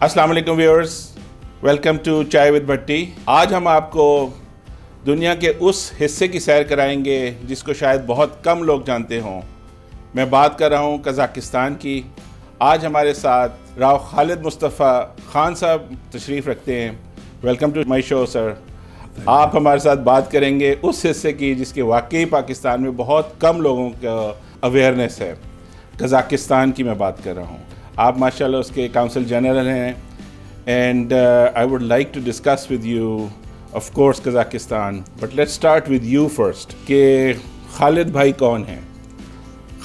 अस्सलाम वालेकुम viewers, welcome to चाय विद भट्टी। आज हम आपको दुनिया के उस हिस्से की सैर कराएंगे जिसको शायद बहुत कम लोग जानते हों। मैं बात कर रहा हूं कज़ाकिस्तान की। आज हमारे साथ राव खालिद मुस्तफ़ा ख़ान साहब तशरीफ़ रखते हैं। Welcome to my show sir. आप हमारे साथ बात करेंगे उस हिस्से की जिसके वाकई पाकिस्तान में बहुत कम लोगों का अवेयरनेस है। कज़ाकिस्तान की मैं बात कर रहा हूँ। आप माशाल्लाह उसके काउंसिल जनरल हैं and I would like to discuss with you of course Kazakhstan, but let's start with you first कि खालिद भाई कौन हैं।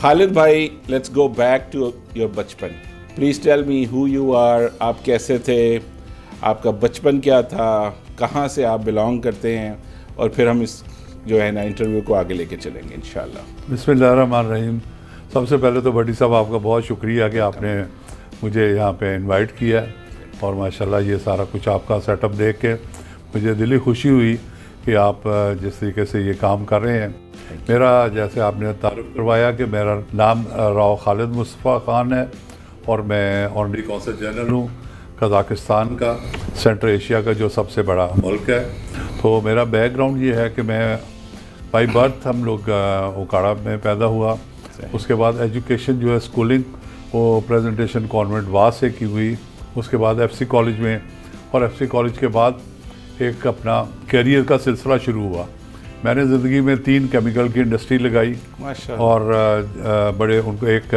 खालिद भाई, let's go back to your बचपन। Please tell me who you are. आप कैसे थे, आपका बचपन क्या था, कहाँ से आप बिलोंग करते हैं, और फिर हम इस जो है ना इंटरव्यू को आगे लेके चलेंगे इंशाल्लाह। बिस्मिल्लाहिर्रहमानिर्रहीम। सबसे पहले तो भट्टी साहब आपका बहुत शुक्रिया कि आपने मुझे यहाँ पे इनवाइट किया, और माशाल्लाह ये सारा कुछ आपका सेटअप देख के मुझे दिली खुशी हुई कि आप जिस तरीके से ये काम कर रहे हैं। मेरा, जैसे आपने तारुफ करवाया, कि मेरा नाम राव खालिद मुस्तफ़ा ख़ान है और मैं ऑनरी कौंसल जनरल हूँ कज़ाकिस्तान का, सेंट्रल एशिया का जो सबसे बड़ा मुल्क है। तो मेरा बैकग्राउंड ये है कि मैं बाई बर्थ हम लोग ओकाड़ा में पैदा हुआ। उसके बाद एजुकेशन जो है स्कूलिंग वो प्रेजेंटेशन कॉन्वेंट वास से की हुई। उसके बाद एफसी कॉलेज में, और एफसी कॉलेज के बाद एक अपना कैरियर का सिलसिला शुरू हुआ। मैंने ज़िंदगी में 3 केमिकल की इंडस्ट्री लगाई, और बड़े उनको, एक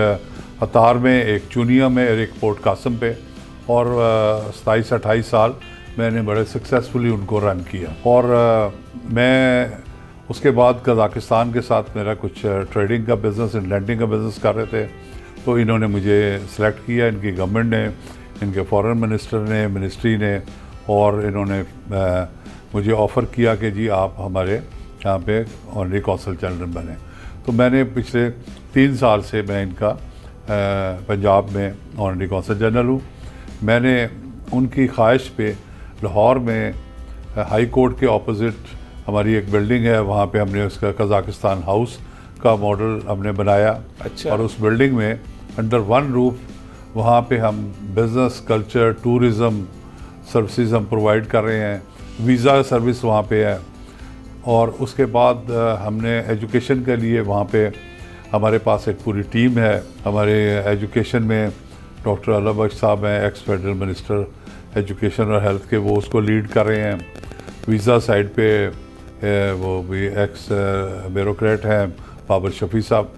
अतार में, एक चूनिया में और एक पोर्ट कासम पे, और 27-28 साल मैंने बड़े सक्सेसफुली उनको रन किया। और मैं उसके बाद कज़ाकिस्तान के साथ मेरा कुछ ट्रेडिंग का बिज़नेस, लैंडिंग का बिज़नेस कर रहे थे, तो इन्होंने मुझे सेलेक्ट किया, इनकी गवर्नमेंट ने, इनके फॉरेन मिनिस्टर ने, मिनिस्ट्री ने, और इन्होंने मुझे ऑफ़र किया कि जी आप हमारे यहाँ पे ऑनरी कौंसल जनरल बने। तो मैंने पिछले 3 साल से मैं इनका पंजाब में ऑनरी कौंसल जनरल हूँ। मैंने उनकी ख्वाहिश पे लाहौर में हाई कोर्ट के ऑपोजिट हमारी एक बिल्डिंग है, वहाँ पे हमने उसका कज़ाकिस्तान हाउस का मॉडल हमने बनाया। अच्छा। और उस बिल्डिंग में अंडर वन रूफ वहाँ पे हम बिज़नेस, कल्चर, टूरिज़म सर्विसेज हम प्रोवाइड कर रहे हैं। वीज़ा सर्विस वहाँ पे है। और उसके बाद हमने एजुकेशन के लिए वहाँ पे हमारे पास एक पूरी टीम है। हमारे एजुकेशन में डॉक्टर अल्लाह बख्श साहब हैं, एक्स फेडरल मिनिस्टर एजुकेशन और हेल्थ के, वो उसको लीड कर रहे हैं। वीज़ा साइड पे वो भी एक्स ब्यूरोक्रेट हैं बाबर शफ़ी साहब,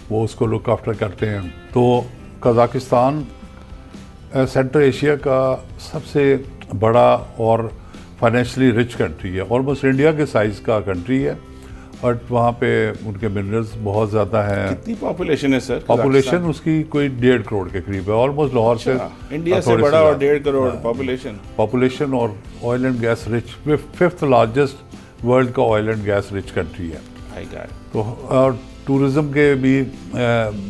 वो उसको लुक आफ्टर करते हैं। तो कज़ाकिस्तान सेंट्रल एशिया का सबसे बड़ा और फाइनेंशियली रिच कंट्री है। ऑलमोस्ट इंडिया के साइज़ का कंट्री है, बट वहाँ पे उनके मिनरल्स बहुत ज़्यादा हैं। कितनी पॉपुलेशन है सर? पॉपुलेशन उसकी कोई 1.5 करोड़ के करीब है, ऑलमोस्ट लाहौर से। इंडिया से बड़ा और 1.5 करोड़ पॉपुलेशन, और oil and gas rich, 5th largest world का oil and gas rich country है। तो और टूरिज़म के भी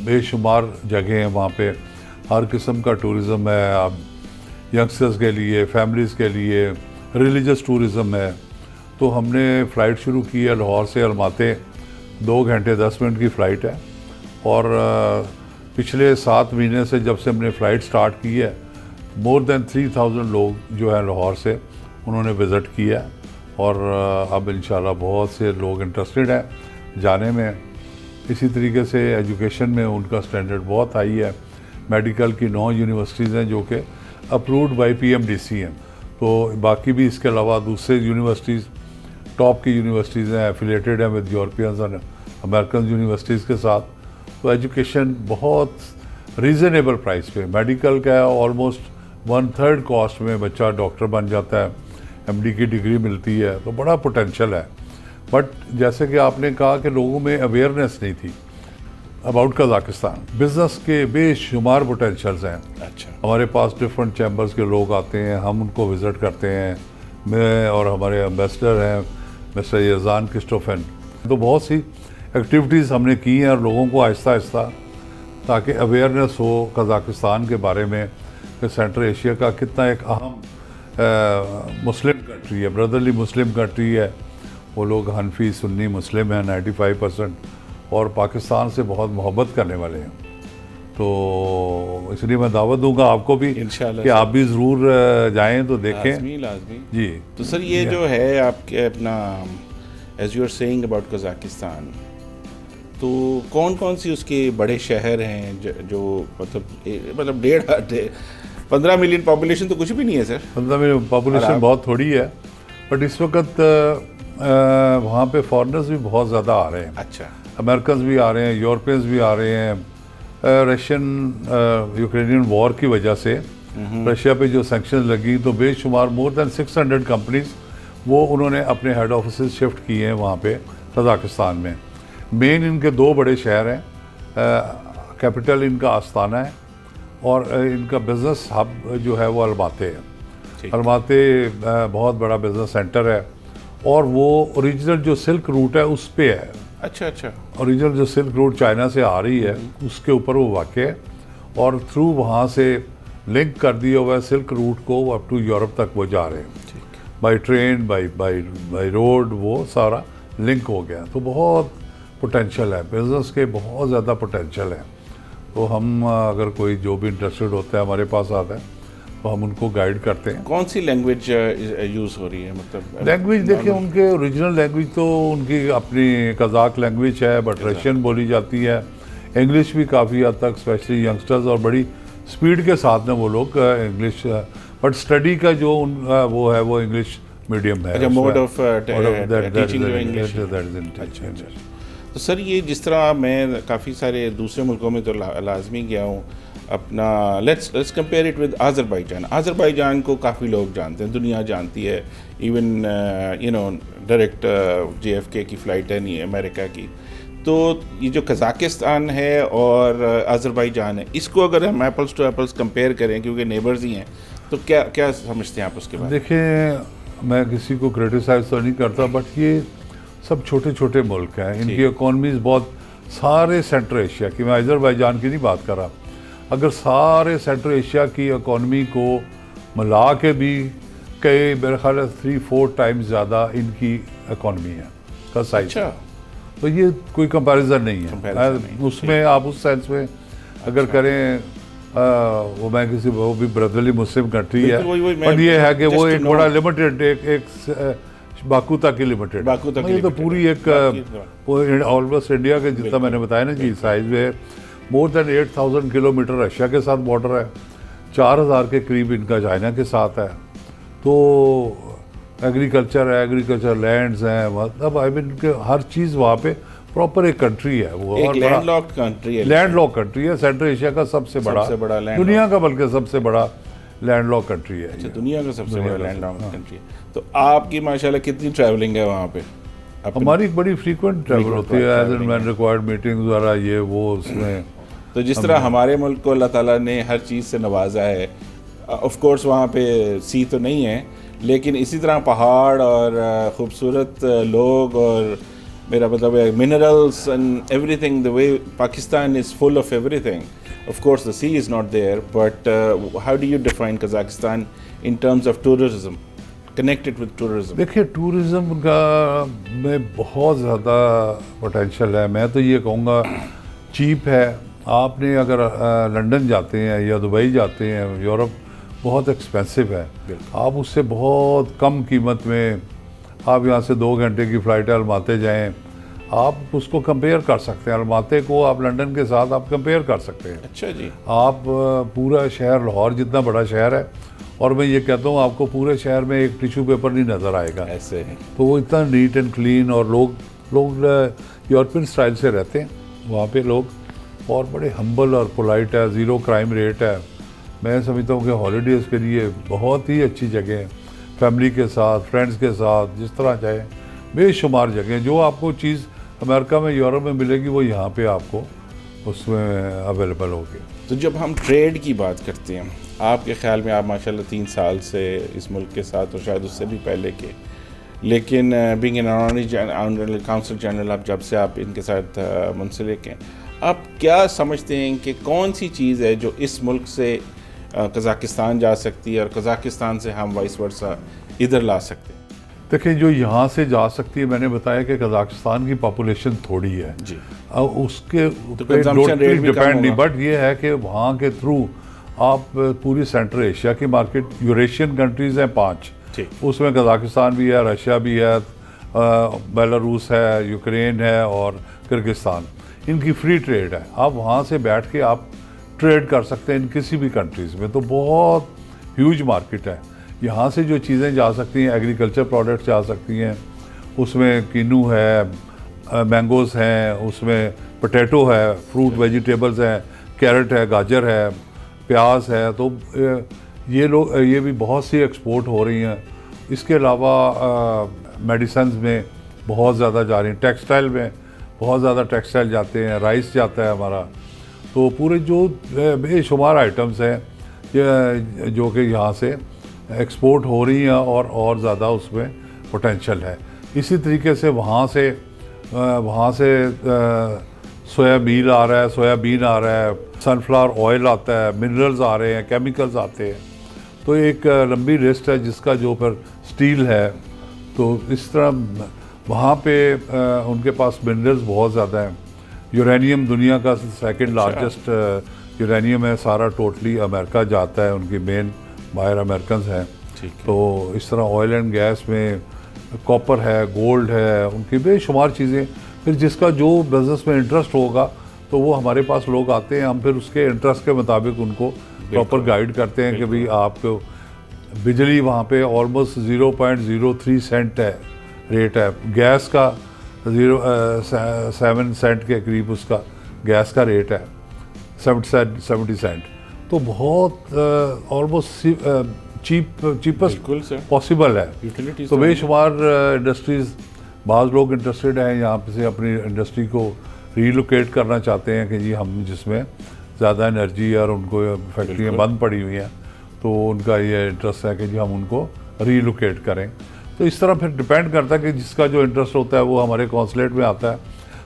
बेशुमार जगह हैं वहाँ पे। हर किस्म का टूरिज़म है, आप यंगस्टर्स के लिए, फैमिलीज़ के लिए, रिलीजियस टूरिज़म है। तो हमने फ़्लाइट शुरू की है लाहौर से अलमाते, 2 घंटे 10 मिनट की फ़्लाइट है। और पिछले 7 महीने से जब से हमने फ़्लाइट स्टार्ट की है, मोर दैन 3000 लोग जो है लाहौर से उन्होंने विज़िट किया है। और अब इंशाल्लाह बहुत से लोग इंटरेस्टेड हैं जाने में। इसी तरीके से एजुकेशन में उनका स्टैंडर्ड बहुत हाई है। मेडिकल की 9 यूनिवर्सिटीज़ हैं जो कि अप्रूव्ड बाय PMDC हैं। तो बाकी भी इसके अलावा दूसरे यूनिवर्सिटीज़, टॉप की यूनिवर्सिटीज़ हैं, एफिलेटेड हैं विद यूरोपियंस और अमेरिकन यूनिवर्सिटीज़ के साथ। तो एजुकेशन बहुत रीज़नेबल प्राइस पे, मेडिकल का ऑलमोस्ट 1/3 कॉस्ट में बच्चा डॉक्टर बन जाता है, MD की डिग्री मिलती है। तो बड़ा पोटेंशियल है। बट जैसे कि आपने कहा कि लोगों में अवेयरनेस नहीं थी अबाउट कज़ाकिस्तान। बिज़नेस के बेशुमार पोटेंशियल्स हैं। अच्छा। हमारे पास डिफरेंट चैम्बर्स के लोग आते हैं, हम उनको विज़िट करते हैं। मैं और हमारे एम्बेसडर हैं मिस्टर यज़ान क्रिस्टोफन। तो बहुत सी एक्टिविटीज़ हमने की हैं, और लोगों को आहिस्ता आहिस्ता, ताकि अवेयरनेस हो कज़ाकिस्तान के बारे में कि सेंट्रल एशिया का कितना एक अहम मुस्लिम कंट्री है, ब्रदरली मुस्लिम कंट्री है। वो लोग हनफी सुन्नी मुस्लिम हैं 95%, और पाकिस्तान से बहुत मोहब्बत करने वाले हैं। तो इसलिए मैं दावत दूंगा आपको भी इंशाल्लाह कि आप भी ज़रूर जाएं तो देखें। लाजमी लाजमी। जी। तो सर ये जो है आपके अपना as you are saying about Kazakhstan, तो कौन कौन सी उसके बड़े शहर हैं जो मतलब 15 मिलियन पॉपुलेशन तो कुछ भी नहीं है सर। 15 मिलियन पॉपुलेशन बहुत थोड़ी है, बट इस वक्त वहाँ पे फॉरेनर्स भी बहुत ज़्यादा आ रहे हैं। अच्छा। अमेरिकन भी आ रहे हैं, यूरोपियंस भी आ रहे हैं। रशियन यूक्रेनियन वॉर की वजह से रशिया पे जो सैंक्शन लगी तो बेशुमार मोर दैन 600 कंपनीज वो उन्होंने अपने हेड ऑफिस शिफ्ट किए हैं वहाँ पे कज़ाकिस्तान में। मेन इनके 2 बड़े शहर हैं, कैपिटल इनका आस्ताना है और इनका बिज़नेस हब जो है वो अलमाते है। अलमाते बहुत बड़ा बिज़नेस सेंटर है और वो ओरिजिनल जो सिल्क रूट है उस पे है। अच्छा अच्छा। ओरिजिनल जो सिल्क रूट चाइना से आ रही है उसके ऊपर वो वाक़ है और थ्रू वहाँ से लिंक कर दिया हुआ है सिल्क रूट को, अप टू यूरोप तक वो जा रहे हैं बाई ट्रेन, बाई रोड, वो सारा लिंक हो गया। तो बहुत पोटेंशियल है बिज़नेस के, बहुत ज़्यादा पोटेंशियल है। तो हम अगर कोई जो भी इंटरेस्टेड होता है हमारे पास आता है तो हम उनको गाइड करते हैं। कौन सी लैंग्वेज यूज़ हो रही है? मतलब लैंग्वेज देखिए, उनके ओरिजिनल लैंग्वेज तो उनकी अपनी कज़ाक लैंग्वेज है, बट रशियन बोली जाती है। इंग्लिश भी काफ़ी हद तक, स्पेशली यंगस्टर्स, और बड़ी स्पीड के साथ में वो लोग इंग्लिश, बट स्टडी का जो वो है वो इंग्लिश मीडियम है। मोड ऑफ टीचिंग जो इंग्लिश। अच्छा। तो सर ये जिस तरह मैं काफ़ी सारे दूसरे मुल्कों में तो लाजमी गया हूँ अपना, let's compare it with Azerbaijan. Azerbaijan को काफ़ी लोग जानते हैं, दुनिया जानती है। Even you know direct JFK की फ़्लाइट है नहीं अमेरिका की। तो ये जो कज़ाकिस्तान है और आज़रबाईजान है, इसको अगर हम एप्पल्स टू एप्पल्स कंपेयर करें क्योंकि नेबर्स ही हैं, तो क्या क्या समझते हैं आप उसके बारे में? देखिए, मैं किसी को क्रिटिसाइज तो नहीं करता, बट ये सब छोटे छोटे मुल्क हैं, इनकी इकॉनमीज़ बहुत, सारे सेंट्रल एशिया की, मैं आज़रबाईजान की नहीं बात कर रहा, अगर सारे सेंट्रल एशिया की इकॉनमी को मिला के भी कई मेरे ख्याल 3-4 टाइम्स ज़्यादा इनकी इकॉनमी है का साइज। अच्छा। तो ये कोई कंपैरिजन नहीं है उसमें। आप उस सेंस में अगर करें वो, मैं किसी, वो भी ब्रदरली मुस्लिम कंट्री है, बट ये है कि वो एक बड़ा लिमिटेड, एक बाकू तक की लिमिटेड, ये तो पूरी एक ऑलमोस्ट इंडिया के जितना मैंने बताया ना जी साइज में, मोर देन 8000 किलोमीटर रशिया के साथ बॉर्डर है, 4000 के करीब इनका चाइना के साथ है। तो एग्रीकल्चर है, एग्रीकल्चर लैंड्स हैं, मतलब आई मीन हर चीज़ वहाँ पे प्रॉपर एक कंट्री है वो, एक लैंडलॉक्ड कंट्री है। लैंडलॉक कंट्री है, सेंट्रल एशिया का सबसे बड़ा दुनिया का बल्कि सबसे बड़ा लैंडलॉक कंट्री है। अच्छा, दुनिया का सबसे बड़ा लैंडलॉक कंट्री है। तो आपकी माशाल्लाह कितनी ट्रैवलिंग है वहाँ पे? हमारी बड़ी फ्रीक्वेंट ट्रैवल होती है, as and when required meetings वगैरह ये वो उसमें। तो जिस तरह हमारे मुल्क को अल्लाह ताला ने हर चीज़ से नवाजा है, ऑफ कोर्स वहाँ पे सी तो नहीं है, लेकिन इसी तरह पहाड़ और ख़ूबसूरत लोग और मेरा मतलब है minerals and everything, the way Pakistan is full of everything. Of course, the sea is not there, but how do you define Kazakhstan in terms of tourism, connected with tourism? देखिए, टूरिज़म का में बहुत ज़्यादा पोटेंशियल है। मैं तो ये कहूँगा चीप है। आपने अगर लंदन जाते हैं या दुबई जाते हैं, यूरोप बहुत एक्सपेंसिव है, आप उससे बहुत कम कीमत में, आप यहाँ से 2 घंटे की फ़्लाइट है, अलमाते जाएँ, आप उसको कंपेयर कर सकते हैं। अलमाते को आप लंदन के साथ आप कंपेयर कर सकते हैं। अच्छा जी। आप पूरा शहर, लाहौर जितना बड़ा शहर है, और मैं ये कहता हूँ आपको पूरे शहर में एक टिश्यू पेपर नहीं नज़र आएगा, ऐसे है। तो वो इतना नीट एंड क्लीन, और लोग यूरोपियन स्टाइल से रहते हैं वहाँ पे लोग, और बड़े हम्बल और पोलाइट है, ज़ीरो क्राइम रेट है। मैं समझता हूँ कि हॉलीडेज़ के लिए बहुत ही अच्छी जगह है, फैमिली के साथ, फ्रेंड्स के साथ, जिस तरह चाहे, बेशुमार जगह। जो आपको चीज़ अमेरिका में, यूरोप में मिलेगी वो यहाँ पे आपको उसमें अवेलेबल होगी। तो जब हम ट्रेड की बात करते हैं, आपके ख्याल में, आप माशाल्लाह 3 साल से इस मुल्क के साथ, और शायद उससे भी पहले के, लेकिन being an honourable council general, आप जब से आप इनके साथ मुंसलिक हैं, आप क्या समझते हैं कि कौन सी चीज़ है जो इस मुल्क से कज़ाकिस्तान जा सकती है और कज़ाकिस्तान से हम वाइस वर्सा इधर ला सकते हैं? देखिए, जो यहाँ से जा सकती है, मैंने बताया कि कज़ाकिस्तान की पॉपुलेशन थोड़ी है जी, उसके डिपेंड नहीं, बट ये है कि वहाँ के थ्रू आप पूरी सेंट्रल एशिया की मार्केट, यूरेशियन कंट्रीज़ हैं 5, ठीक। उसमें कजाकिस्तान भी है, रशिया भी है, बेलारूस है, यूक्रेन है और किर्गिस्तान, इनकी फ्री ट्रेड है। आप वहाँ से बैठ के आप ट्रेड कर सकते हैं इन किसी भी कंट्रीज़ में। तो बहुत ह्यूज मार्केट है। यहाँ से जो चीज़ें जा सकती हैं, एग्रीकल्चर प्रोडक्ट्स जा सकती हैं, उसमें किन्नू है, मैंगोज़ हैं, उसमें पोटैटो है, फ्रूट वेजिटेबल्स हैं, कैरेट है, गाजर है, प्याज है। तो ये भी बहुत सी एक्सपोर्ट हो रही हैं। इसके अलावा मेडिसिन्स में बहुत ज़्यादा जा रही हैं, टेक्सटाइल में बहुत ज़्यादा टेक्सटाइल जाते हैं, राइस जाता है हमारा। तो पूरे जो बेशुमार आइटम्स हैं जो कि यहाँ से एक्सपोर्ट हो रही हैं और ज़्यादा उसमें पोटेंशियल है। इसी तरीके से वहाँ से सोयाबीन आ रहा है, सनफ्लावर ऑयल आता है, मिनरल्स आ रहे हैं, केमिकल्स आते हैं। तो एक लंबी लिस्ट है जिसका जो फिर स्टील है। तो इस तरह वहाँ पे उनके पास मिनरल्स बहुत ज़्यादा हैं। यूरेनियम दुनिया का सेकंड लार्जेस्ट यूरेनियम है, सारा टोटली अमेरिका जाता है, उनकी मेन बायर अमेरिकन हैं। तो इस तरह ऑयल एंड गैस में कॉपर है, गोल्ड है, उनकी बेशुमार चीज़ें। फिर जिसका जो बिज़नेस में इंटरेस्ट होगा तो वो हमारे पास लोग आते हैं, हम फिर उसके इंटरेस्ट के मुताबिक उनको प्रॉपर गाइड करते हैं कि भाई आपको बिजली वहाँ पे ऑलमोस्ट 0.03 सेंट है रेट है, गैस का 7 सेंट के करीब उसका गैस का रेट है, 70 सेंट। तो बहुत ऑलमोस्ट चीपेस्ट पॉसिबल है। तो बेशुमार इंडस्ट्रीज़, बाज़ लोग इंटरेस्टेड हैं यहाँ पे से अपनी इंडस्ट्री को रीलोकेट करना चाहते हैं कि जी हम जिसमें ज़्यादा एनर्जी और उनको फैक्ट्रियाँ बंद पड़ी हुई हैं, तो उनका ये इंटरेस्ट है कि जी हम उनको रीलोकेट करें। तो इस तरह फिर डिपेंड करता है कि जिसका जो इंटरेस्ट होता है वो हमारे कॉन्सुलेट में आता है।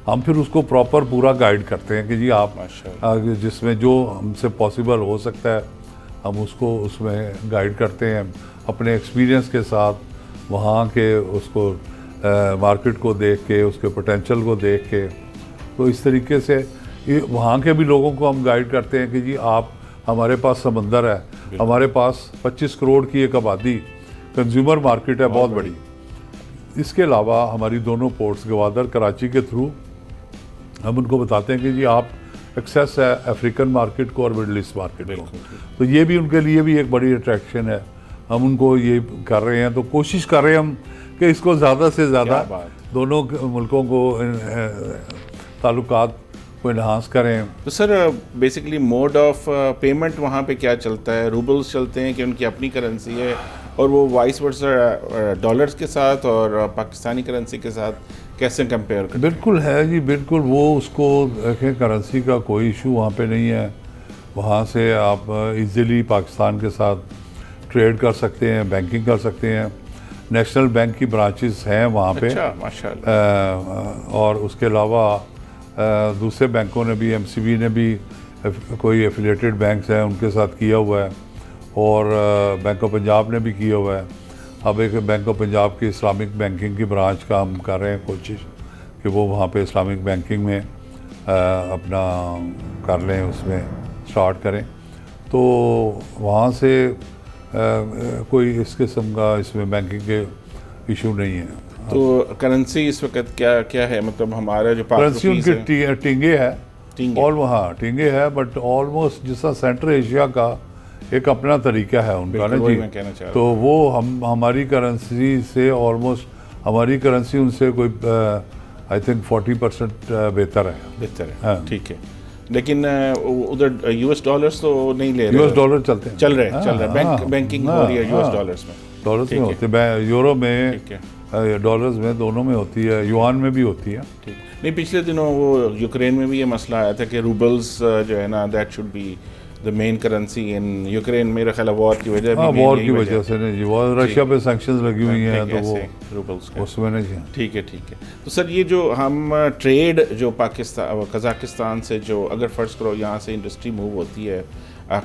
हम फिर उसको प्रॉपर पूरा गाइड करते हैं कि जी आप जिसमें जो हमसे पॉसिबल हो सकता है हम उसको उसमें गाइड करते हैं अपने एक्सपीरियंस के साथ, वहाँ के उसको मार्केट को देख के, उसके पोटेंशियल को देख के। तो इस तरीके से वहाँ के भी लोगों को हम गाइड करते हैं कि जी आप, हमारे पास समंदर है, हमारे पास 25 करोड़ की एक आबादी, कंज्यूमर मार्केट है बहुत बड़ी। इसके अलावा हमारी दोनों पोर्ट्स गवादर कराची के थ्रू हम उनको बताते हैं कि जी आप एक्सेस है अफ्रीकन मार्केट को और मिडल ईस्ट मार्केट को। तो ये भी उनके लिए भी एक बड़ी अट्रैक्शन है। हम उनको ये कर रहे हैं, तो कोशिश कर रहे हैं हम कि इसको ज़्यादा से ज़्यादा दोनों मुल्कों को ताल्लुकात को इन्हांस करें। तो sir basically mode of payment वहाँ पे क्या चलता है? रूबल्स चलते हैं कि उनकी अपनी करेंसी है, और वो वाइस वर्सा डॉलर्स के साथ और पाकिस्तानी करेंसी के साथ कैसे कंपेयर करते हैं? बिल्कुल है जी, बिल्कुल। वो उसको देखें, करेंसी का कोई इशू वहाँ पे नहीं है। वहाँ से आप इजीली पाकिस्तान के साथ ट्रेड कर सकते हैं, बैंकिंग कर सकते हैं। नेशनल बैंक की ब्रांचेस हैं वहाँ पे। अच्छा, माशाल्लाह। और उसके अलावा दूसरे बैंकों ने भी, एमसीबी ने भी कोई एफिलेटेड बैंक्स हैं उनके साथ किया हुआ है, और बैंक ऑफ पंजाब ने भी किया हुआ है। अब एक बैंक ऑफ पंजाब की इस्लामिक बैंकिंग की ब्रांच का हम कर रहे हैं कोशिश कि वो वहाँ पे इस्लामिक बैंकिंग में अपना कर लें, उसमें स्टार्ट करें। तो वहाँ से कोई इस किस्म का इसमें बैंकिंग के इशू नहीं है। तो करेंसी इस वक्त क्या है? मतलब हमारा जो करेंसी उनके टिंगे है, और वहाँ टिंगे है, बट ऑलमोस्ट जिस तरह सेंट्रल एशिया का एक अपना तरीका है उनका ना जी। तो वो हमारी करेंसी से ऑलमोस्ट, हमारी करेंसी उनसे कोई आई थिंक 40% बेहतर है। हाँ, ठीक है। लेकिन उधर यूएस डॉलर्स तो नहीं ले रहे? यूएस डॉलर चलते हैं, चल रहे बैंकिंग हो रही है यूएस डॉलर्स में। डॉलर्स में होते हैं, यूरो में, डॉलर्स में, दोनों में होती है, युआन में भी होती है। ठीक। नहीं, पिछले दिनों वो यूक्रेन में भी ये मसला आया था कि रूबल्स जो है ना, that should be the main currency in Ukraine. मेरा ख्याल है वॉर की वजह से, वॉर की वजह से नहीं जी, वो रशिया पे सैंक्शंस लगी हुई हैं, तो वो रूबल्स उसमें नहीं। ठीक है। तो सर ये जो हम ट्रेड जो पाकिस्तान कज़ाकिस्तान से, जो अगर फ़र्ज़ करो यहाँ से इंडस्ट्री मूव होती है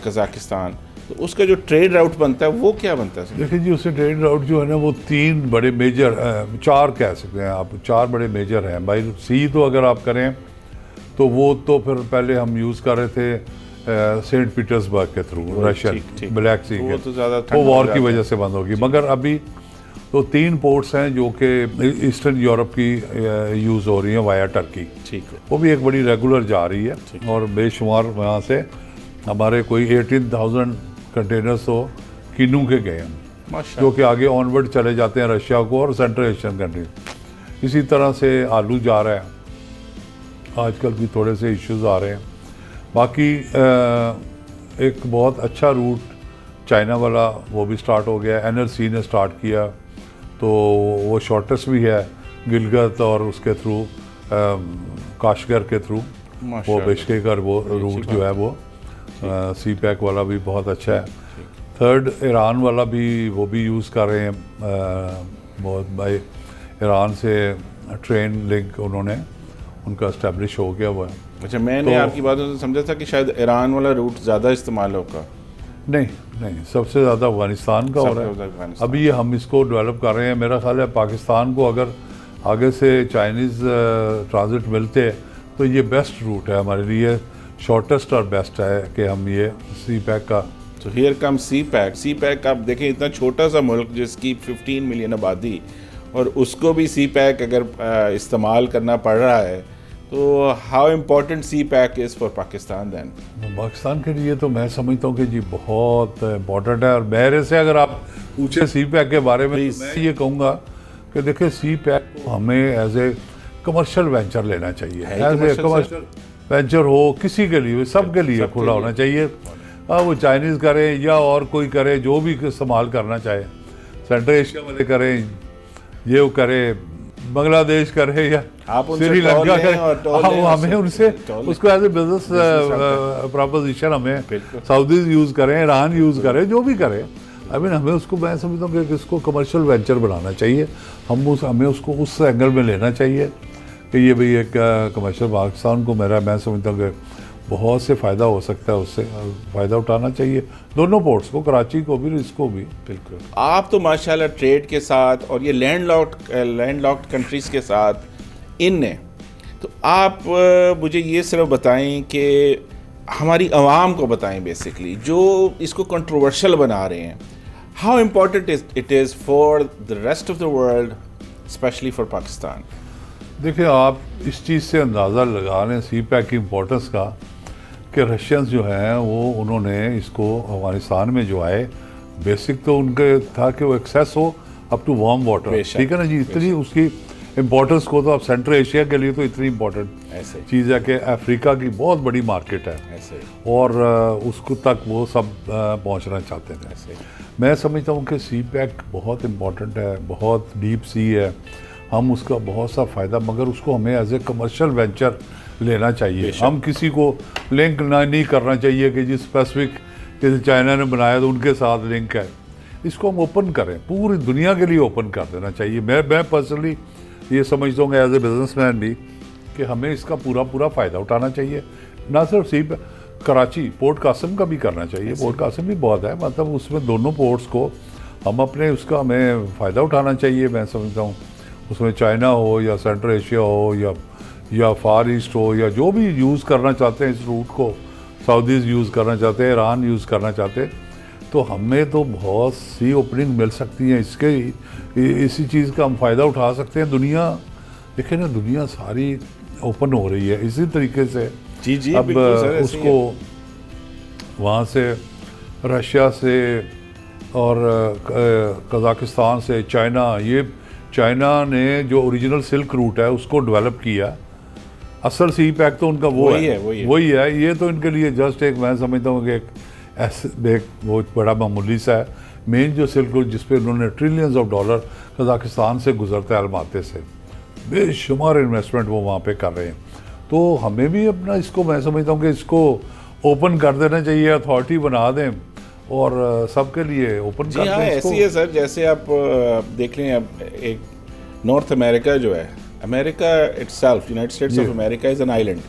कज़ाकिस्तान, तो उसका जो ट्रेड राउट बनता है वो क्या बनता है? देखिए जी, उससे ट्रेड राउट जो है ना, वो 3 बड़े मेजर, 4 कह सकते हैं आप, 4 बड़े मेजर हैं भाई। सी तो अगर आप करें तो वो तो फिर पहले हम यूज़ कर रहे थे सेंट पीटर्सबर्ग के थ्रू रशियन ठीक। ब्लैक सी वो तो ज़्यादा वो वॉर की वजह से बंद होगी। मगर अभी तो 3 पोर्ट्स हैं जो कि ईस्टर्न यूरोप की यूज़ हो रही हैं वाया टर्की, ठीक है। वो भी एक बड़ी रेगुलर जा रही है और बेशुमार वहाँ से हमारे कोई 18,000 कंटेनर्स तो किन्नू के गए हैं, माशा जो कि आगे ऑनवर्ड चले जाते हैं रशिया को और सेंट्रल एशियन कंट्री। इसी तरह से आलू जा रहा है, आजकल भी थोड़े से इश्यूज आ रहे हैं। बाकी एक बहुत अच्छा रूट चाइना वाला वो भी स्टार्ट हो गया, एनएलसी ने स्टार्ट किया, तो वो शॉर्टेस्ट भी है गिलगित और उसके थ्रू काशगर के थ्रू वो बेशकेकर वो रूट जो है वो सी पैक वाला भी बहुत अच्छा है। थर्ड ईरान वाला भी वो भी यूज़ कर रहे हैं, बहुत भाई ईरान से ट्रेन लिंक उन्होंने उनका इस्टेब्लिश हो गया हुआ है। अच्छा, मैंने आपकी बातों से समझा था कि शायद ईरान वाला रूट ज़्यादा इस्तेमाल होगा। नहीं, सबसे ज़्यादा अफगानिस्तान का हो रहा है। अभी ये हम इसको डेवलप कर रहे हैं। मेरा ख्याल है पाकिस्तान को अगर आगे से चाइनीज़ ट्रांजिट मिलते तो ये बेस्ट रूट है हमारे लिए, शॉर्टेस्ट और बेस्ट है कि हम ये सी पैक का। तो हियर कम सी पैक आप देखें, इतना छोटा सा मुल्क जिसकी 15 मिलियन आबादी, और उसको भी सी पैक अगर इस्तेमाल करना पड़ रहा है, तो how important CPEC is for Pakistan then? Pakistan के लिए तो मैं समझता हूँ कि जी बहुत इम्पोर्टेंट है। और मेरे से अगर आप पूछे सी पैक के बारे में तो मैं ये कहूँगा कि देखिए सी पैक को हमें एज ए कमर्शियल वेंचर लेना चाहिए, एज ए कमर्शियल वेंचर हो किसी के लिए, सब के लिए खुला होना चाहिए। वो चाइनीज़ करें या और कोई करे, जो भी इस्तेमाल करना चाहे, सेंट्रल एशिया वाले करें, ये वो करे, बांग्लादेश करे या श्रीलंका करे, हमें उनसे उसको एज ए बिजनेस प्रपोजिशन हमें सऊदीज यूज़ करें, ईरान यूज़ करें, जो भी करें, आई मीन हमें उसको, मैं समझता हूँ कि इसको कमर्शियल वेंचर बनाना चाहिए। हमें उसको उस एंगल में लेना चाहिए कि ये भाई एक कमर्शियल पाकिस्तान को मैं समझता हूँ कि बहुत से फ़ायदा हो सकता है, उससे फ़ायदा उठाना चाहिए दोनों पोर्ट्स को, कराची को भी, इसको भी। बिल्कुल। आप तो माशाल्लाह ट्रेड के साथ और ये लैंडलॉक्ड कंट्रीज़ के साथ इन ने, तो आप मुझे ये सिर्फ बताएं कि हमारी आवाम को बताएं बेसिकली जो इसको कंट्रोवर्शियल बना रहे हैं, how important it is for the rest of the world, specially for Pakistan. देखिए, आप इस चीज़ से अंदाज़ा लगा लें सी पैक की इम्पोर्टेंस का कि रशियंस जो हैं वो उन्होंने इसको अफगानिस्तान में जो आए, बेसिक तो उनके था कि वो एक्सेस हो अप टू वार्म वाटर, ठीक है ना जी। इतनी उसकी इम्पोर्टेंस को तो अब सेंट्रल एशिया के लिए तो इतनी इम्पोर्टेंट चीज़ है कि अफ्रीका की बहुत बड़ी मार्केट है और उसको तक वो सब पहुंचना चाहते थे। मैं समझता हूँ कि सी पैक बहुत इम्पोर्टेंट है, बहुत डीप सी है, हम उसका बहुत सा फ़ायदा, मगर उसको हमें एज ए कमर्शियल वेंचर लेना चाहिए। हम किसी को लिंक नहीं करना चाहिए कि जिस स्पेसिफिक जैसे चाइना ने बनाया तो उनके साथ लिंक है। इसको हम ओपन करें, पूरी दुनिया के लिए ओपन कर देना चाहिए। मैं पर्सनली ये समझता हूँ एज ए बिजनेसमैन भी कि हमें इसका पूरा फ़ायदा उठाना चाहिए। ना सिर्फ सी कराची, पोर्ट कासिम का भी करना चाहिए। पोर्ट कासिम भी बहुत है, मतलब उसमें दोनों पोर्ट्स को हम अपने उसका हमें फ़ायदा उठाना चाहिए। मैं समझता हूँ उसमें चाइना हो या सेंट्रल एशिया हो या फार ईस्ट हो या जो भी यूज़ करना चाहते हैं इस रूट को, सऊदीज़ यूज़ करना चाहते हैं, ईरान यूज़ करना चाहते हैं, तो हमें तो बहुत सी ओपनिंग मिल सकती हैं। इसके इसी चीज़ का हम फ़ायदा उठा सकते हैं। दुनिया देखिए ना, दुनिया सारी ओपन हो रही है इसी तरीके से। जी अब उसको वहाँ से रशिया से और कज़ाकिस्तान से चाइना ने जो ओरिजिनल सिल्क रूट है उसको डेवलप किया। असल सी पैक तो उनका वही है। ये तो इनके लिए जस्ट एक, मैं समझता हूँ कि एक बहुत बड़ा मामूली सा है। मेन जो सिल्क रूट जिस पे उन्होंने ट्रिलियंस ऑफ डॉलर कज़ाकिस्तान से गुजरते अलमाते से बेशुमार इन्वेस्टमेंट वो वहाँ पे कर रहे हैं। तो हमें भी अपना इसको, मैं समझता हूँ कि इसको ओपन कर देना चाहिए, अथॉरिटी बना दें और सबके लिए ओपन कर दें। ऐसी है सर, जैसे आप देख लें, अब एक नॉर्थ अमेरिका जो है, America itself, United states of America is an island.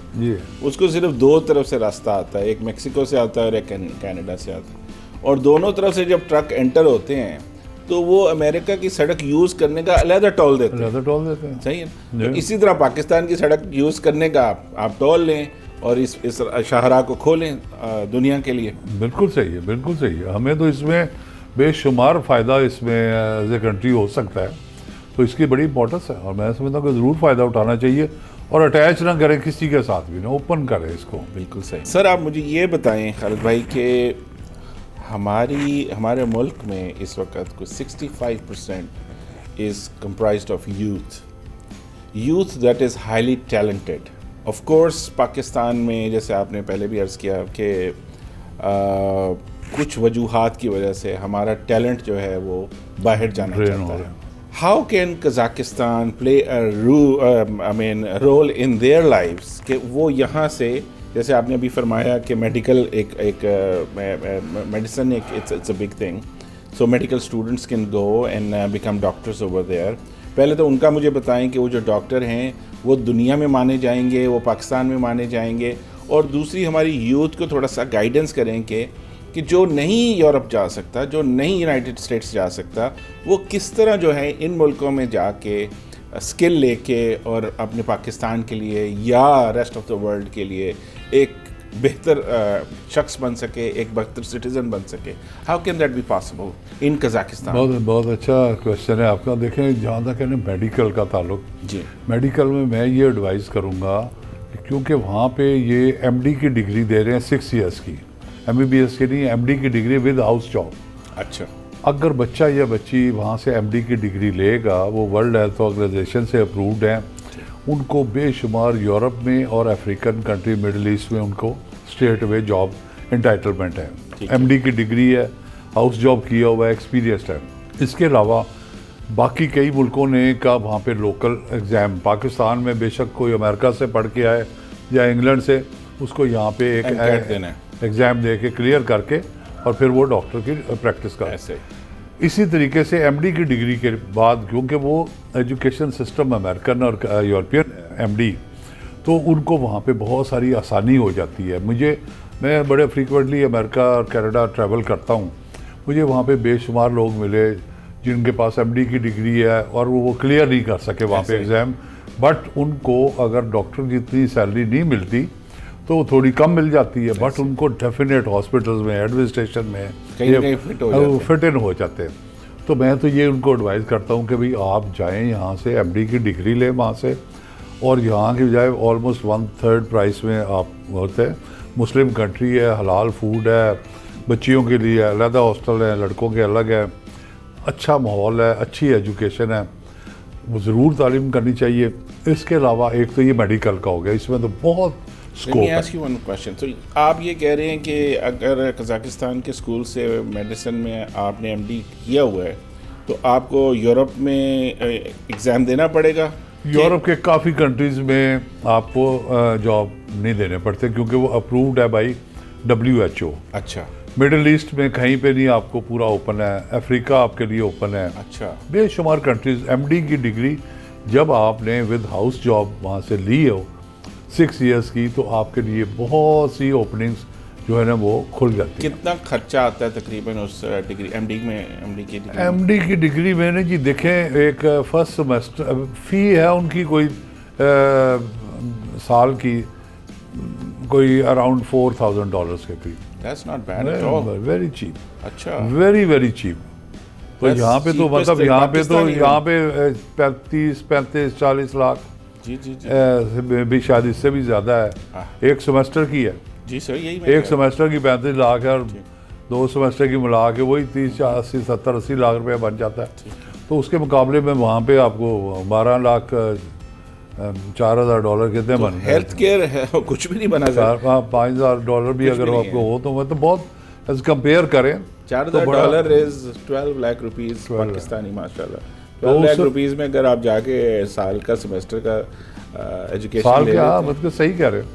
उसको सिर्फ दो तरफ से रास्ता आता है, एक मेक्सिको से आता है और एक कनाडा से आता है, और दोनों तरफ से जब ट्रक एंटर होते हैं तो वो अमेरिका की सड़क यूज़ करने का अलग टोल देते हैं। सही है। तो इसी तरह पाकिस्तान की सड़क यूज़ करने का आप टोल लें, और इस शाहराह को खोलें दुनिया के लिए। बिल्कुल सही है, बिल्कुल सही है। हमें तो इसमें बेशुमार फ़ायदा इसमें एज ए कंट्री हो सकता है, तो इसकी बड़ी इंपॉर्टेंस है और मैं समझता हूँ कि ज़रूर फ़ायदा उठाना चाहिए और अटैच ना करें किसी के साथ भी, ना ओपन करें इसको। बिल्कुल सही। सर आप मुझे ये बताएं खालिद भाई कि हमारे मुल्क में इस वक्त कुछ 65% is comprised of youth that is highly talented. Of course Pakistan में जैसे आपने पहले भी अर्ज़ किया कि कुछ वजूहात की वजह से हमारा टैलेंट जो है वो बाहर जाना चाहता है। How can Kazakhstan play a role in their lives कि वो यहाँ से, जैसे आपने अभी फरमाया कि medical medicine it's a big thing, so medical students can go and become doctors over there. पहले तो उनका मुझे बताएं कि वो जो डॉक्टर हैं वो दुनिया में माने जाएंगे, वो पाकिस्तान में माने जाएंगे, और दूसरी हमारी यूथ को थोड़ा सा गाइडेंस करें कि जो नहीं यूरोप जा सकता, जो नहीं यूनाइटेड स्टेट्स जा सकता, वो किस तरह जो है इन मुल्कों में जाके स्किल लेके और अपने पाकिस्तान के लिए या रेस्ट ऑफ द वर्ल्ड के लिए एक बेहतर शख्स बन सके, एक बेहतर सिटीज़न बन सके। How can that be possible in Kazakhstan? बहुत अच्छा क्वेश्चन है आपका। देखें, जहाँ तक है ना मेडिकल का ताल्लुक, जी मेडिकल में मैं ये एडवाइस करूँगा क्योंकि वहाँ पे ये एमडी की डिग्री दे रहे हैं 6 इयर्स की, MBBS की नहीं, एमडी की डिग्री विद हाउस जॉब। अच्छा, अगर बच्चा या बच्ची वहाँ से एमडी की डिग्री लेगा, वो वर्ल्ड हेल्थ ऑर्गेनाइजेशन से अप्रूव्ड हैं, उनको बेशुमार यूरोप में और अफ्रीकन कंट्री, मिडल ईस्ट में उनको स्ट्रेट अवे जॉब एंटाइटलमेंट है। एमडी की डिग्री है, हाउस जॉब किया हुआ है, एक्सपीरियंस्ड है। इसके अलावा बाकी कई मुल्कों ने का वहाँ पे लोकल एग्ज़ाम, पाकिस्तान में बेशक कोई अमेरिका से पढ़ के आए या इंग्लैंड से, उसको यहाँ पे एक एग्ज़ाम दे के क्लियर करके और फिर वो डॉक्टर की प्रैक्टिस कर। इसी तरीके से एमडी की डिग्री के बाद, क्योंकि वो एजुकेशन सिस्टम अमेरिकन और यूरोपियन एमडी, तो उनको वहाँ पे बहुत सारी आसानी हो जाती है। मैं बड़े फ्रीक्वेंटली अमेरिका और कनाडा ट्रैवल करता हूँ, मुझे वहाँ पे बेशुमार लोग मिले जिनके पास एमडी की डिग्री है और वो क्लियर नहीं कर सके वहाँ पे एग्ज़ाम, बट उनको अगर डॉक्टर की इतनी सैलरी नहीं मिलती तो थोड़ी कम मिल जाती है, बट उनको डेफिनेट हॉस्पिटल्स में, एडमिनिस्ट्रेशन में फिट इन हो जाते हैं। तो मैं तो ये उनको एडवाइस करता हूँ कि भाई आप जाएं यहाँ से, एमडी की डिग्री लें वहाँ से, और यहाँ की बजाय ऑलमोस्ट 1/3 प्राइस में आप होते हैं। मुस्लिम कंट्री है, हलाल फूड है, बच्चियों के लिए अलग हॉस्टल है, लड़कों के अलग है, अच्छा माहौल है, अच्छी एजुकेशन है, वो ज़रूर तालीम करनी चाहिए। इसके अलावा एक तो ये मेडिकल का हो गया, इसमें तो बहुत स्कोप है। ask you one question. तो आप ये कह रहे हैं कि अगर कज़ाकिस्तान के स्कूल से मेडिसिन में आपने एमडी किया हुआ है तो आपको यूरोप में एग्ज़ाम देना पड़ेगा? यूरोप के काफ़ी कंट्रीज़ में आपको जॉब नहीं देने पड़ते क्योंकि वो अप्रूव्ड है बाई WHO। अच्छा, मिडिल ईस्ट में कहीं पे नहीं आपको पूरा ओपन है, अफ्रीका आपके लिए ओपन है। अच्छा, बेशुमार कंट्रीज एमडी की डिग्री जब आपने विद हाउस जॉब वहाँ से ली हो 6 इयर्स की, तो आपके लिए बहुत सी ओपनिंग्स जो है ना वो खुल जाती है। कितना खर्चा आता है तकरीबन उस डिग्री एमडी की डिग्री में ना जी देखें, एक फर्स्ट सेमेस्टर फ़ी है उनकी कोई साल की कोई अराउंड $4,000 के करीब। That's not bad at all. Very cheap. अच्छा, very cheap. तो यहाँ पे तो मतलब यहाँ पे 35-40 लाख जी भी शायद इससे भी ज़्यादा है। एक सेमेस्टर की है जी सर, यही एक सेमेस्टर की 35 लाख है और 2 सेमेस्टर की मिला के वही 30, 80, 70, 80 लाख रुपये बन जाता है। तो उसके मुकाबले में वहाँ पे आपको 12 लाख $4,000 कितने बन गए? हेल्थ केयर है कुछ भी नहीं बना सर। $5,000 भी अगर आपको हो तो मतलब बहुत कंपेयर करें $4,000 इज 12 लाख रुपीस पाकिस्तानी माशाल्लाह। 12 लाख रुपीस में अगर आप जाके साल का सेमेस्टर का एजुकेशन साल का मतलब सही कह रहे हो,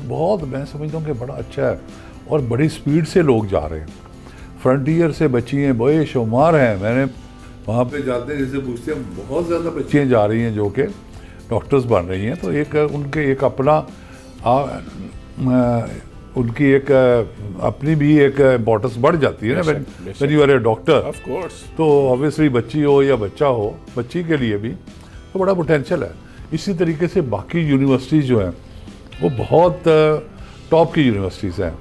बहुत मैं समझता हूँ कि बड़ा अच्छा है और बड़ी स्पीड से लोग जा रहे हैं। फ्रंटियर से बच्चियाँ बेशुमार हैं, मैंने वहाँ पे जाते हैं जैसे पूछते हैं, बहुत ज़्यादा बच्चियाँ जा रही हैं जो कि डॉक्टर्स बन रही हैं। तो एक उनके एक अपना उनकी एक अपनी भी एक इम्पोर्टेंस बढ़ जाती है ना when you are a doctor. Of course, तो ऑब्वियसली बच्ची हो या बच्चा हो, बच्ची के लिए भी तो बड़ा पोटेंशियल है। इसी तरीके से बाकी यूनिवर्सिटीज़ जो हैं वो बहुत टॉप की यूनिवर्सिटीज़ हैं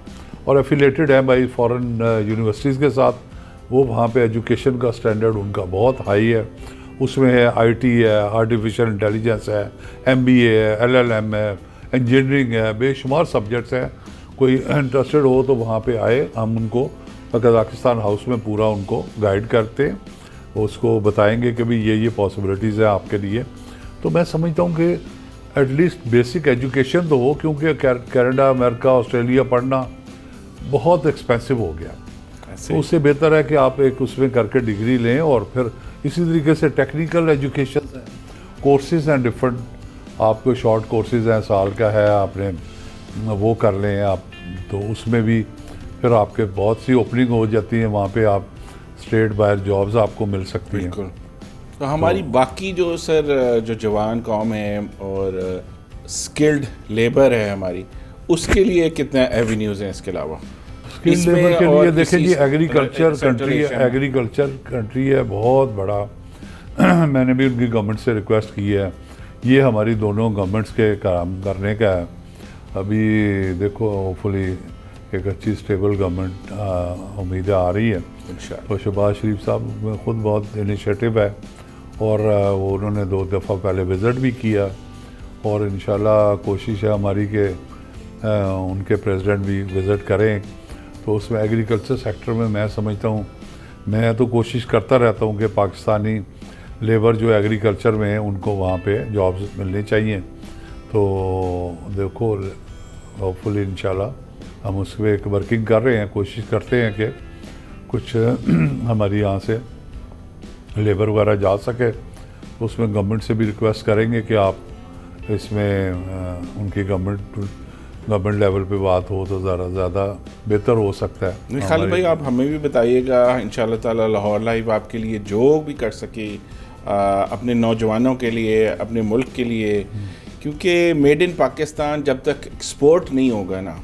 और एफिलेटेड हैं भाई फॉरेन यूनिवर्सिटीज़ के साथ। वो वहाँ पे एजुकेशन का स्टैंडर्ड उनका बहुत हाई है। उसमें है आईटी है, आर्टिफिशियल इंटेलिजेंस है, एमबीए है, एलएलएम है, इंजीनियरिंग है, बेशुमार सब्जेक्ट्स हैं। कोई इंटरेस्टेड हो तो वहाँ पे आए, हम उनको कज़ाकिस्तान हाउस में पूरा उनको गाइड करते हैं, उसको बताएंगे कि भाई ये पॉसिबिलिटीज़ है आपके लिए। तो मैं समझता हूँ कि एटलीस्ट बेसिक एजुकेशन तो हो, क्योंकि कनाडा, अमेरिका, ऑस्ट्रेलिया पढ़ना बहुत एक्सपेंसिव हो गया। तो उससे बेहतर है कि आप एक उसमें करके डिग्री लें और फिर इसी तरीके से टेक्निकल एजुकेशन कोर्सेज हैं डिफरेंट, आपको शॉर्ट कोर्सेज हैं, साल का है, आपने वो कर लें आप, तो उसमें भी फिर आपके बहुत सी ओपनिंग हो जाती हैं, वहाँ पे आप स्ट्रेट बाहर जॉब्स आपको मिल सकती हैं। तो हमारी बाकी जो सर जो जवान कौम है और स्किल्ड लेबर है हमारी, उसके लिए कितने एवेन्यूज़ हैं इसके अलावा? स्किल्ड लेबर के लिए देखें जी, एग्रीकल्चर कंट्री है बहुत बड़ा। मैंने भी उनकी गवर्नमेंट से रिक्वेस्ट की है, ये हमारी दोनों गवर्नमेंट्स के काम करने का है। अभी देखो होपफुली एक अच्छी स्टेबल गवर्नमेंट उम्मीद आ रही है। तो शहबाज शरीफ साहब में ख़ुद बहुत इनिशिएटिव है और वो उन्होंने 2 दफ़ा पहले विज़िट भी किया और इंशाल्लाह कोशिश है हमारी कि उनके प्रेसिडेंट भी विज़िट करें। तो उसमें एग्रीकल्चर सेक्टर में मैं समझता हूँ, मैं तो कोशिश करता रहता हूँ कि पाकिस्तानी लेबर जो एग्रीकल्चर में है उनको वहाँ पे जॉब्स मिलने चाहिए। तो देखो होपफुली इंशाल्लाह हम उस पर एक वर्किंग कर रहे हैं, कोशिश करते हैं कि कुछ हमारी यहाँ से लेबर वगैरह जा सके। उसमें गवर्नमेंट से भी रिक्वेस्ट करेंगे कि आप इसमें उनकी गवर्नमेंट लेवल पे बात हो तो ज़्यादा बेहतर हो सकता है। खालिद भाई आप हमें भी बताइएगा, इंशाल्लाह ताला लाहौर लाइव आपके लिए जो भी कर सके अपने नौजवानों के लिए, अपने मुल्क के लिए, क्योंकि मेड इन पाकिस्तान जब तक एक्सपोर्ट नहीं होगा ना,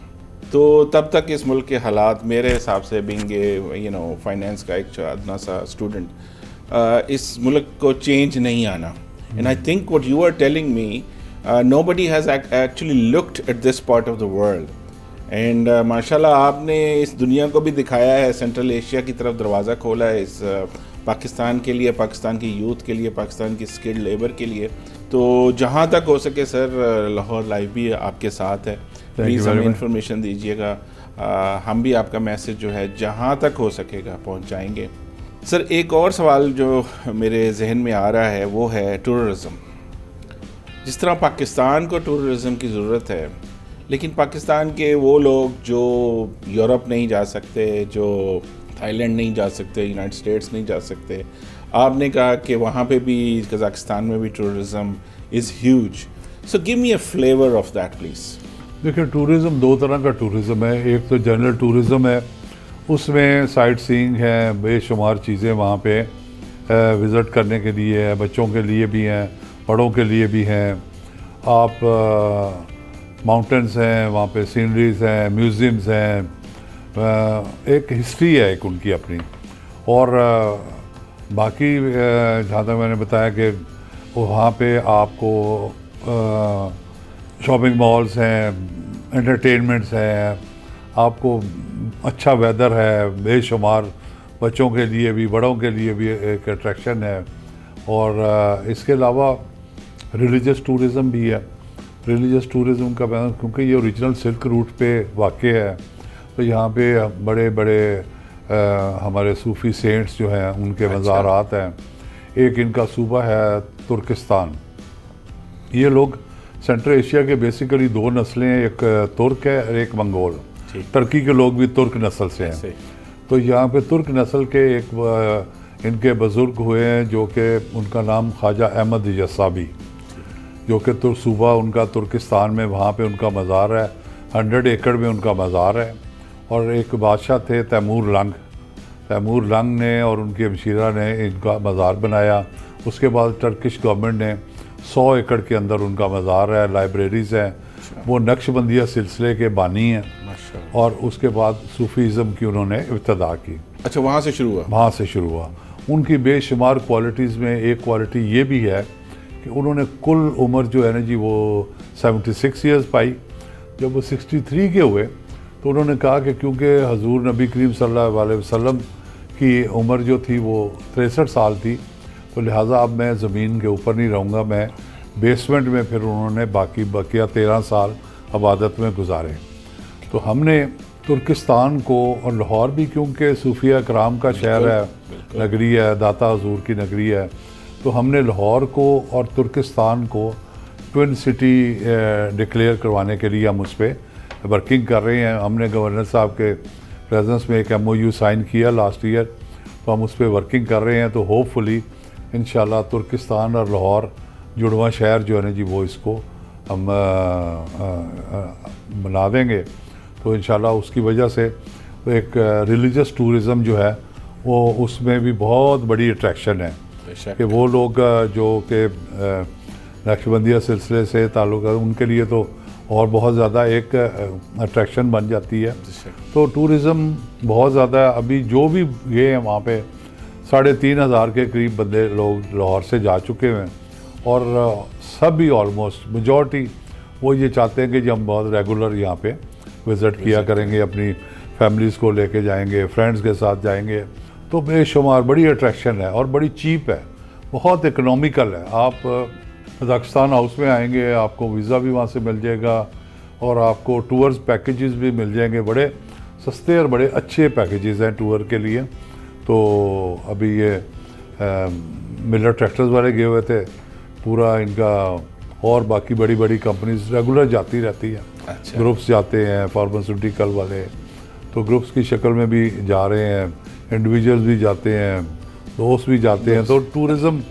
तो तब तक इस मुल्क के हालात मेरे हिसाब से बीइंग फाइनेंस का एक अदना सा स्टूडेंट, इस मुल्क को चेंज नहीं आना। And I think what you are telling me, nobody has actually looked at this part of the world and माशाल्लाह आपने इस दुनिया को भी दिखाया है, सेंट्रल एशिया की तरफ दरवाज़ा खोला है इस पाकिस्तान के लिए, पाकिस्तान की यूथ के लिए, पाकिस्तान की स्किल्ड लेबर के लिए। तो जहाँ तक हो सके सर लाहौर लाइव भी आपके साथ है, प्लीज़ हमें इंफॉर्मेशन दीजिएगा, हम भी आपका मैसेज जो है जहाँ तक हो सकेगा पहुँचाएँगे। सर एक और सवाल जो मेरे जहन में आ रहा है वो है टूरिज़म। जिस तरह पाकिस्तान को टूरिज़म की ज़रूरत है, लेकिन पाकिस्तान के वो लोग जो यूरोप नहीं जा सकते, जो थाईलैंड नहीं जा सकते, यूनाइटेड स्टेट्स नहीं जा सकते, आपने कहा कि वहाँ पे भी कज़ाकिस्तान में भी tourism is huge. So give me a flavour of that please. देखिए टूरिज़म 2 तरह का टूरिज़म है, एक तो जनरल टूरिज़म है, उसमें साइट सीइंग है, बेशुमार चीज़ें वहाँ पे विज़िट करने के लिए है, बच्चों के लिए भी हैं, बड़ों के लिए भी हैं। आप माउंटेन्स हैं, वहाँ पे सीनरीज हैं, म्यूज़ियम्स हैं, एक हिस्ट्री है एक उनकी अपनी। और बाकी जहाँ तक मैंने बताया कि वहाँ पे आपको शॉपिंग मॉल्स हैं, एंटरटेनमेंट्स हैं, आपको अच्छा वेदर है, बेशुमार बच्चों के लिए भी बड़ों के लिए भी एक अट्रैक्शन है। और इसके अलावा रिलीजियस टूरिज़म भी है। रिलीजियस टूरिज़म का क्योंकि ये ओरिजिनल सिल्क रूट पे वाक़ई है, तो यहाँ पे बड़े बड़े हमारे सूफ़ी सेंट्स जो हैं उनके मज़ारात हैं। एक इनका सूबा है तुर्किस्तान। ये लोग सेंट्रल एशिया के बेसिकली 2 नस्लें हैं, एक तुर्क है और एक मंगोल। टर्की के लोग भी तुर्क नस्ल से हैं। तो यहाँ पे तुर्क नस्ल के एक इनके बुज़ुर्ग हुए हैं जो कि उनका नाम ख्वाजा अहमद यसाबी, जो कि सूबा उनका तुर्किस्तान में, वहाँ पे उनका मज़ार है, 100 एकड़ में उनका मज़ार है। और एक बादशाह थे तैमूर लंग ने और उनकी हमशीरा ने इनका मज़ार बनाया। उसके बाद टर्किश गवर्नमेंट ने 100 एकड़ के अंदर उनका मज़ार है, लाइब्रेरीज़ हैं, वो नक्शबंदिया सिलसिले के बानी हैं। और उसके बाद सूफ़ीज़म की उन्होंने इब्तिदा की। अच्छा, वहाँ से शुरू हुआ। उनकी बेशुमार क्वालिटीज़ में एक क्वालिटी ये भी है कि उन्होंने कुल उम्र जो है ना जी वो 76 ईयर्स पाई, जब वो 63 के हुए तो उन्होंने कहा कि क्योंकि हजूर नबी करीम सल्लल्लाहु अलैहि वसल्लम की उम्र जो थी वो 63 साल थी, तो लिहाजा अब मैं ज़मीन के ऊपर नहीं रहूँगा, मैं बेसमेंट में। फिर उन्होंने बकिया 13 साल अबादत में गुजारे। तो हमने तुर्किस्तान को, और लाहौर भी क्योंकि सूफिया कराम का शहर है, नगरी है, दाता हजूर की नगरी है, तो हमने लाहौर को और तुर्किस्तान को ट्विन सिटी डिक्लेयर करवाने के लिए हम उस पर वर्किंग कर रहे हैं। हमने गवर्नर साहब के प्रेजेंस में एक MOU साइन किया लास्ट ईयर, तो हम उस पर वर्किंग कर रहे हैं। तो होपफुली इंशाल्लाह तुर्किस्तान और लाहौर जुड़वा शहर जो है ना जी, वो इसको हम बना देंगे। तो इंशाल्लाह उसकी वजह से एक रिलीजियस टूरिज़म जो है वो उसमें भी बहुत बड़ी अट्रैक्शन है कि वो लोग जो कि नक्शबंदिया सिलसिले से ताल्लुक़ है उनके लिए तो और बहुत ज़्यादा एक अट्रैक्शन बन जाती है। तो टूरिज़म बहुत ज़्यादा, अभी जो भी गए हैं वहाँ पे 3,500 के करीब बंदे लोग लाहौर से जा चुके हैं, और सभी ऑलमोस्ट मेजॉरिटी वो ये चाहते हैं कि जी हम बहुत रेगुलर यहाँ पे विज़िट किया करेंगे, अपनी फैमिलीज़ को लेके जाएंगे, फ्रेंड्स के साथ जाएंगे। तो बेशुमार बड़ी अट्रैक्शन है और बड़ी चीप है, बहुत इकोनॉमिकल है। आप कज़ाकिस्तान हाउस में आएंगे, आपको वीज़ा भी वहाँ से मिल जाएगा और आपको टूर्स पैकेजेस भी मिल जाएंगे, बड़े सस्ते और बड़े अच्छे पैकेजेस हैं टूर के लिए। तो अभी ये मिलर ट्रैक्टर्स वाले गए हुए थे, पूरा इनका, और बाकी बड़ी बड़ी कंपनीज रेगुलर जाती रहती हैं। अच्छा। ग्रुप्स जाते हैं, फार्मास्यूटिकल वाले, तो ग्रुप्स की शक्ल में भी जा रहे हैं, इंडिविजुअल्स भी जाते हैं, दोस्त भी जाते हैं। तो टूरिज़म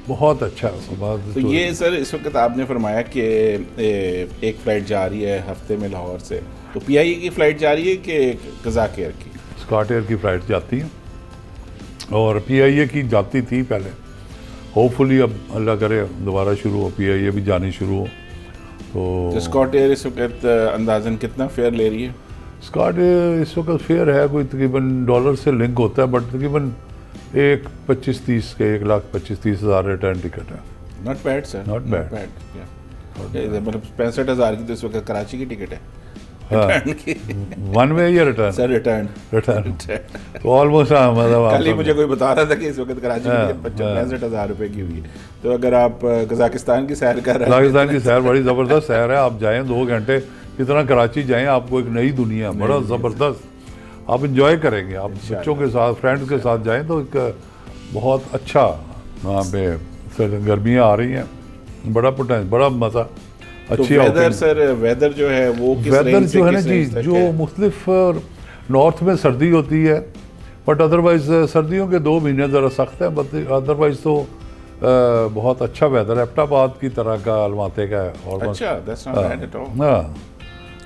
बहुत अच्छा है। तो ये सर इस वक्त आपने फरमाया कि एक फ़्लाइट जा रही है हफ्ते में लाहौर से, तो PIA की फ़्लाइट जा रही है कि कज़ाक एयर की? स्कॉट एयर की फ़्लाइट जाती है और PIA की जाती थी पहले। होपफुली अब अल्लाह करे दोबारा शुरू हो, PIA भी जानी शुरू हो। तो स्कॉट एयर इस वक्त अंदाज़न कितना फेयर ले रही है? स्कॉट एयर इस वक्त फेयर है कोई तकरीबन डॉलर से लिंक होता है, बट तकरीबन 1,25,30 के 1,25,30,000 रिटर्न टिकट है। Not bad sir, not bad. मतलब 65,000 की तो इस वक्त कराची की टिकट है। वन वे या रिटर्न? सर रिटर्न तो ऑलमोस्ट मतलब कल ही मुझे कोई बता रहा था कि इस वक्त कराची की 65,000 रुपए की हुई है। तो अगर आप कज़ाकिस्तान की सैर कर रहे हैं, कज़ाकिस्तान की सैर बड़ी ज़बरदस्त सैर है। आप जाएँ 2 घंटे कितना कराची जाएँ, आपको एक नई दुनिया, बड़ा ज़बरदस्त आप इंजॉय करेंगे। आप बच्चों के साथ, फ्रेंड्स के साथ जाएँ तो एक बहुत अच्छा, वहाँ पे गर्मियाँ आ रही हैं, बड़ा पोटेंशियल, बड़ा मज़ा। अच्छी वेदर सर, वेदर जो है वो किस वेदर जो है ना जी, जो मुख्तलिफ नॉर्थ में सर्दी होती है, बट अदरवाइज सर्दियों के 2 महीने ज़रा सख्त है, बट अदरवाइज तो बहुत अच्छा वेदर है, एबटाबाद की तरह का, अलमाते का है। और हाँ,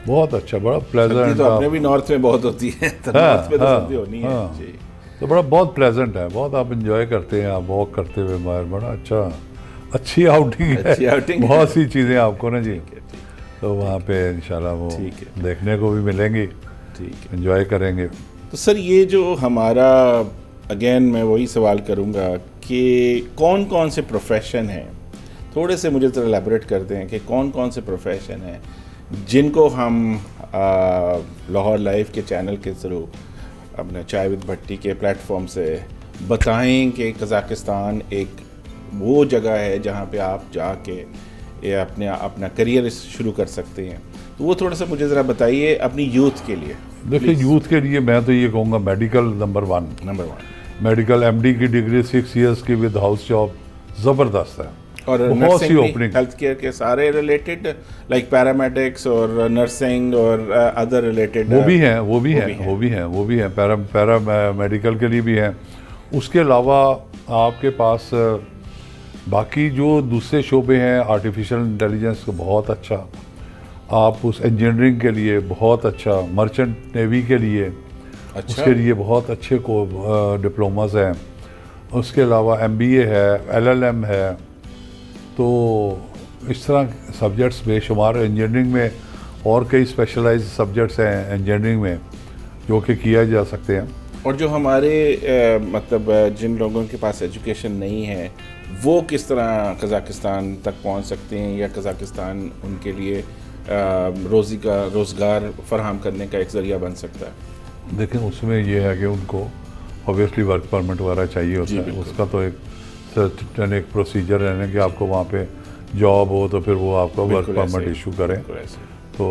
बहुत अच्छा, बड़ा प्लेजेंट। तो अपने भी नॉर्थ में बहुत होती है, तो नॉर्थ में तो सर्दी होनी है जी। तो बड़ा बहुत प्लेजेंट है, बहुत आप इंजॉय करते हैं, आप वॉक करते हुए बाहर, बड़ा अच्छा, अच्छी आउटिंग है, बहुत सी चीज़ें आपको ना जी। तो वहाँ पे इंशाल्लाह वो देखने को भी मिलेंगी, एंजॉय करेंगे। तो सर ये जो हमारा, अगेन मैं वही सवाल करूँगा कि कौन कौन से प्रोफेशन हैं, थोड़े से मुझे ज़रा एलैबोरेट करते हैं कि कौन कौन से प्रोफेशन हैं जिनको हम लाहौर लाइव के चैनल के थ्रू अपने चाय विद भट्टी के प्लेटफॉर्म से बताएं कि कज़ाकिस्तान एक वो जगह है जहाँ पे आप जाके ये अपना करियर शुरू कर सकते हैं। तो वो थोड़ा सा मुझे ज़रा बताइए अपनी यूथ के लिए। देखिए यूथ के लिए मैं तो ये कहूँगा medical number one medical MD की डिग्री 6 इयर्स की विद हाउस जॉब ज़बरदस्त है, और बहुत सी ओपनिंग। हेल्थ केयर के सारे रिलेटेड लाइक पैरामेडिक्स और नर्सिंग और अदर रिलेटेड वो भी हैं पैरा मेडिकल के लिए भी हैं। उसके अलावा आपके पास बाकी जो दूसरे शोबे हैं, आर्टिफिशियल इंटेलिजेंस को बहुत अच्छा, आप उस इंजीनियरिंग के लिए बहुत अच्छा, मर्चेंट नेवी के लिए अच्छा, उसके लिए बहुत अच्छे को डिप्लोमास हैं। उसके अलावा MBA है, LLM है, तो इस तरह सब्जेक्ट्स बेशुमार इंजीनियरिंग में, और कई स्पेशलाइज्ड सब्जेक्ट्स हैं इंजीनियरिंग में जो कि किया जा सकते हैं। और जो हमारे मतलब जिन लोगों के पास एजुकेशन नहीं है वो किस तरह कज़ाकिस्तान तक पहुंच सकते हैं, या कज़ाकिस्तान उनके लिए रोज़गार फराहम करने का एक ज़रिया बन सकता है? लेकिन उसमें ये है कि उनको ऑब्वियसली वर्क परमिट वगैरह चाहिए होता है। उसका तो एक सर्टेन एक प्रोसीजर है ना कि आपको वहाँ पे जॉब हो तो फिर वो आपको वर्क परमिट इशू करें। तो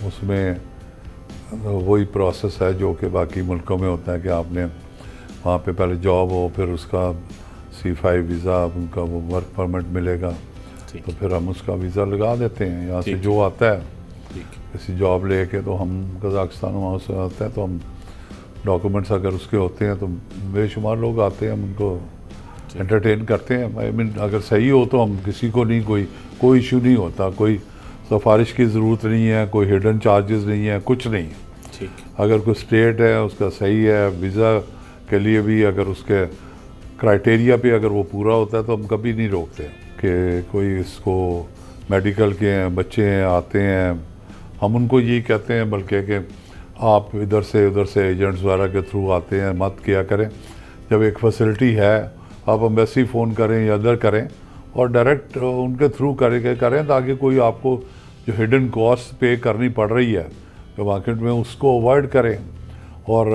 उसमें वही प्रोसेस है जो कि बाकी मुल्कों में होता है कि आपने वहाँ पे पहले जॉब हो, फिर उसका C5 वीज़ा, उनका वो वर्क परमिट मिलेगा, तो फिर हम उसका वीज़ा लगा देते हैं। यहाँ से जो आता है किसी जॉब लेके तो हम कज़ाकिस्तान वहाँ से आते हैं, तो हम डॉक्यूमेंट्स अगर उसके होते हैं तो बेशुमार लोग आते हैं, हम उनको एंटरटेन करते हैं। आई मीन अगर सही हो तो हम किसी को नहीं, कोई इशू नहीं होता, कोई सिफारिश की ज़रूरत नहीं है, कोई हिडन चार्जेस नहीं है, कुछ नहीं। ठीक, अगर कोई स्टेट है उसका सही है, वीज़ा के लिए भी अगर उसके क्राइटेरिया पे अगर वो पूरा होता है तो हम कभी नहीं रोकते कि कोई इसको मेडिकल के हैं बच्चे हैं आते हैं। हम उनको यही कहते हैं बल्कि कि आप इधर से उधर से एजेंट्स वगैरह के थ्रू आते हैं मत किया करें। जब एक फैसिलिटी है आप एम्बेसी फ़ोन करें या अदर करें और डायरेक्ट उनके थ्रू करें ताकि कोई आपको जो हिडन कॉस्ट पे करनी पड़ रही है जो मार्केट में, उसको अवॉइड करें। और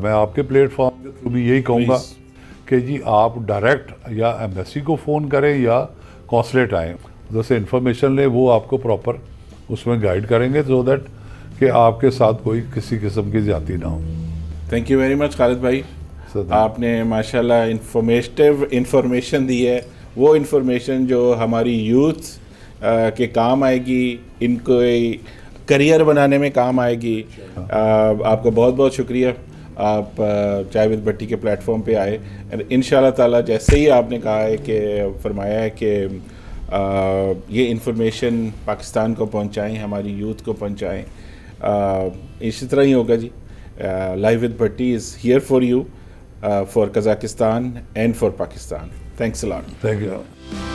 मैं आपके प्लेटफॉर्म के थ्रू भी यही कहूँगा कि जी आप डायरेक्ट या एम्बेसी को फ़ोन करें या कॉन्सुलेट आएँ, जैसे इन्फॉर्मेशन लें, वो आपको प्रॉपर उसमें गाइड करेंगे सो दैट कि आपके साथ कोई किसी किस्म की ज़्यादती ना हो। Thank you very much Khalid भाई, आपने माशाल्लाह इंफॉर्मेशन दी है, वो इंफॉर्मेशन जो हमारी यूथ के काम आएगी, इनको करियर बनाने में काम आएगी। आपका बहुत बहुत शुक्रिया, आप चाय विद भट्टी के प्लेटफॉर्म पे आए। इंशाल्लाह ताला जैसे ही आपने कहा है कि फरमाया है कि ये इंफॉर्मेशन पाकिस्तान को पहुंचाएं, हमारी यूथ को पहुंचाएं, इसी तरह ही होगा जी। Live with Bhatti is here for you, for Kazakhstan and for Pakistan. Thanks a lot. Thank you.